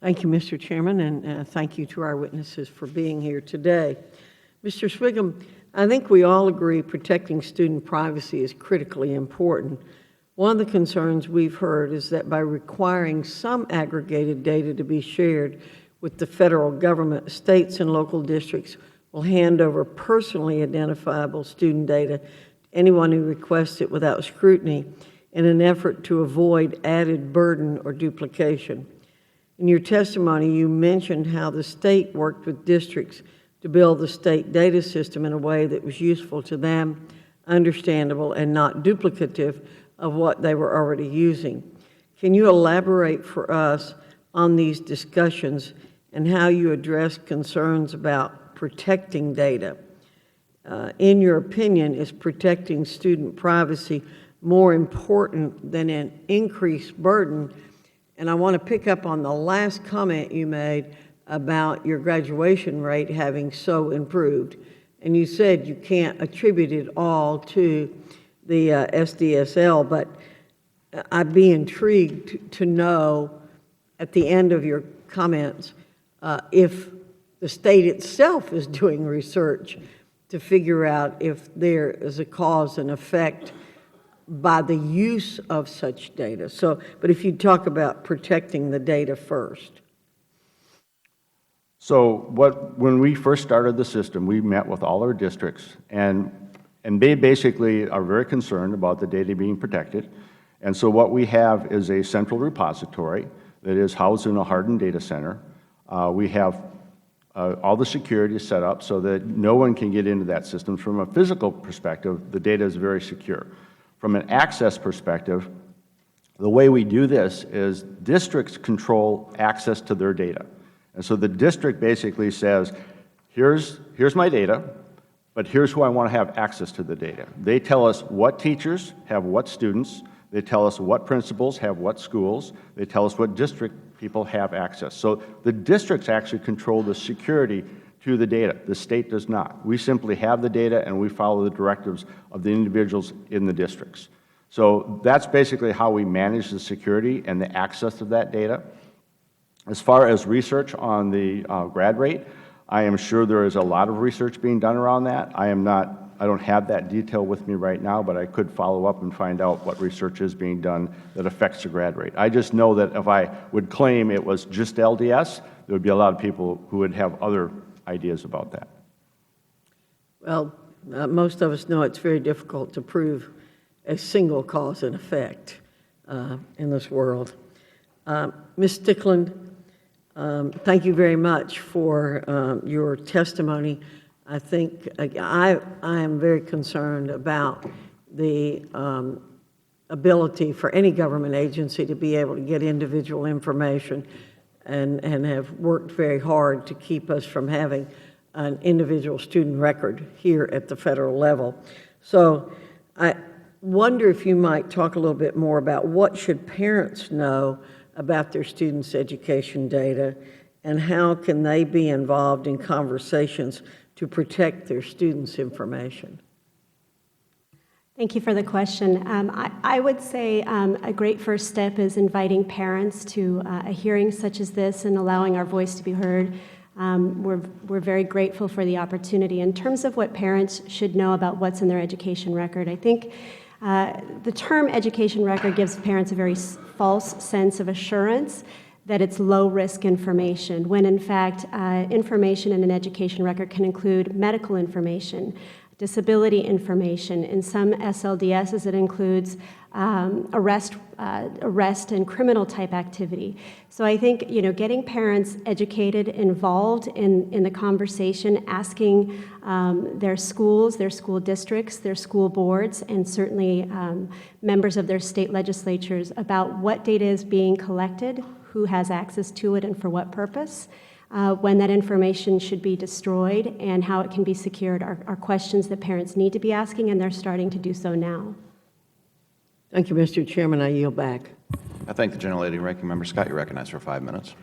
Thank you, Mr. Chairman, and thank you to our witnesses for being here today. Mr. Swigum, I think we all agree protecting student privacy is critically important. One of the concerns we've heard is that by requiring some aggregated data to be shared with the federal government, states and local districts will hand over personally identifiable student data to anyone who requests it without scrutiny in an effort to avoid added burden or duplication. In your testimony, you mentioned how the state worked with districts to build the state data system in a way that was useful to them, understandable, and not duplicative of what they were already using. Can you elaborate for us on these discussions and how you address concerns about protecting data? In your opinion, is protecting student privacy more important than an increased burden? And I want to pick up on the last comment you made about your graduation rate having so improved. And you said you can't attribute it all to the SDSL, but I'd be intrigued to know at the end of your comments if the state itself is doing research to figure out if there is a cause and effect by the use of such data. So, but if you talk about protecting the data first. So when we first started the system, we met with all our districts, and they basically are very concerned about the data being protected. And so what we have is a central repository that is housed in a hardened data center. We have all the security set up so that no one can get into that system. From a physical perspective, the data is very secure. From an access perspective, the way we do this is districts control access to their data. And so the district basically says, here's my data, but here's who I want to have access to the data. They tell us what teachers have what students. They tell us what principals have what schools. They tell us what district people have access. So the districts actually control the security to the data. The state does not. We simply have the data and we follow the directives of the individuals in the districts. So that's basically how we manage the security and the access of that data. As far as research on the grad rate, I am sure there is a lot of research being done around that. I don't have that detail with me right now, but I could follow up and find out what research is being done that affects the grad rate. I just know that if I would claim it was just LDS, there would be a lot of people who would have other ideas about that. Well, most of us know it's very difficult to prove a single cause and effect in this world. Ms. Stickland, thank you very much for your testimony. I think I am very concerned about the ability for any government agency to be able to get individual information, and have worked very hard to keep us from having an individual student record here at the federal level. So I wonder if you might talk a little bit more about what should parents know about their students' education data, and how can they be involved in conversations to protect their students' information? Thank you for the question. I would say a great first step is inviting parents to a hearing such as this and allowing our voice to be heard. We're very grateful for the opportunity. In terms of what parents should know about what's in their education record, I think the term education record gives parents a very false sense of assurance that it's low-risk information, when in fact information in an education record can include medical information, disability information. In some SLDSs, it includes arrest and criminal type activity. So I think getting parents educated, involved in the conversation, asking their schools, their school districts, their school boards, and certainly members of their state legislatures about what data is being collected, who has access to it, and for what purpose. When that information should be destroyed and how it can be secured are questions that parents need to be asking, and they're starting to do so now. Thank you, Mr. Chairman. I yield back. I thank the gentlelady. Ranking Member Scott, you're recognized for 5 minutes.